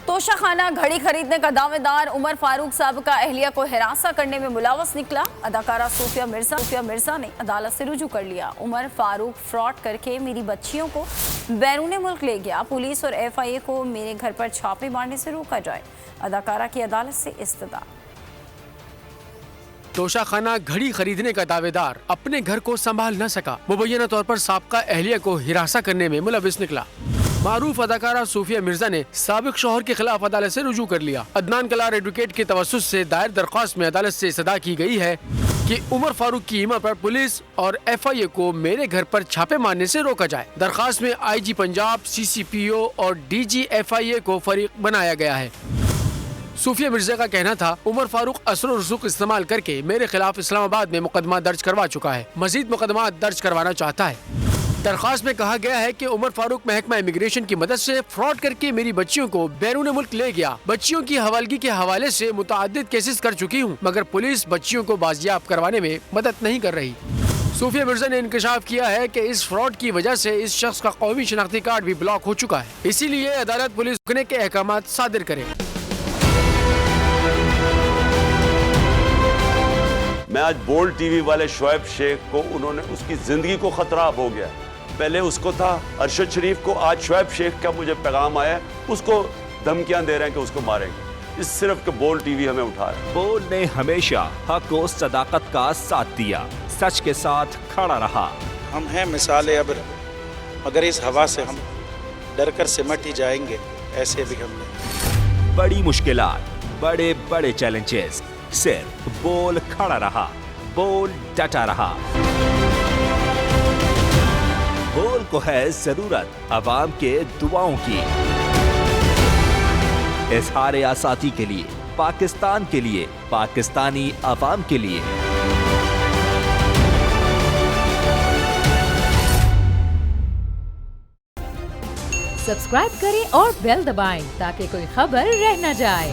तोशाखाना घड़ी खरीदने का दावेदार उमर फारूक साहब का अहलिया को हिरासा करने में मुलव्वस निकला। अदाकारा सूफिया मिर्जा ने अदालत से रुजू कर लिया। उमर फारूक फ्रॉड करके मेरी बच्चियों को बैरून मुल्क ले गया। पुलिस और FIA को मेरे घर पर छापे मारने से रोका जाए। अदाकारा की अदालत से इस्तदा। तोशाखाना घड़ी खरीदने का दावेदार अपने घर को संभाल न सका। मुबैना तौर पर साबका अहलिया को हिरासा करने में मुलव्वस निकला। मारूफ अदाकारा सूफिया मिर्जा ने साबिक शौहर के खिलाफ अदालत से रुजू कर लिया। अदनान कलार एडवोकेट के तवस्सुस से दायर दरख्वास्त में अदालत से इस्तदा की गई है कि उमर फारूक की ईमा पर पुलिस और FIA को मेरे घर पर छापे मारने से रोका जाए। दरख्वास्त में IG पंजाब, CCPO और DG FIA को फरीक बनाया गया है। सूफिया मिर्जा का कहना था, उमर फारूक असर और रसूख इस्तेमाल करके मेरे खिलाफ इस्लामाबाद में मुकदमा दर्ज करवा चुका है, मजीद मुकदमा दर्ज करवाना चाहता है। दरख्वास्त में कहा गया है कि उमर फारूक महकमा इमिग्रेशन की मदद से फ्रॉड करके मेरी बच्चियों को बैरून मुल्क ले गया। बच्चियों की हवालगी के हवाले से मुतअद्दिद केसेस कर चुकी हूँ, मगर पुलिस बच्चियों को बाजियाब करवाने में मदद नहीं कर रही। सूफिया मिर्जा ने इंकशाफ किया है कि इस फ्रॉड की वजह से इस शख्स का कौमी शनाख्ती कार्ड भी ब्लॉक हो चुका है। इसीलिए अदालत पुलिस रुकने के अहकाम सादिर करे। मैं आज बोल्ड टीवी वाले शोएब शेख को, उन्होंने उसकी जिंदगी को खतरा अब हो गया। पहले उसको था अरशद शरीफ को, आज शोएब शेख का मुझे पैगाम आया, उसको धमकियां दे रहे हैं कि उसको मारेंगे। इस सिर्फ के बोल्ड टीवी हमें उठा रहा है। बोल्ड ने हमेशा हक और सदाकत का साथ दिया, सच के साथ खड़ा रहा। हम हैं मिसाल अब्र, मगर इस हवा से हम डर कर सिमट ही जाएंगे, ऐसे भी हमने। बड़ी मुश्किलात, बड़े बड़े चैलेंजेस, सिर्फ बोल खड़ा रहा, बोल डटा रहा। बोल को है जरूरत अवाम के दुआओं की। इजहार आसाती के लिए, पाकिस्तान के लिए, पाकिस्तानी अवाम के लिए। सब्सक्राइब करें और बेल दबाएं ताकि कोई खबर रह न जाए।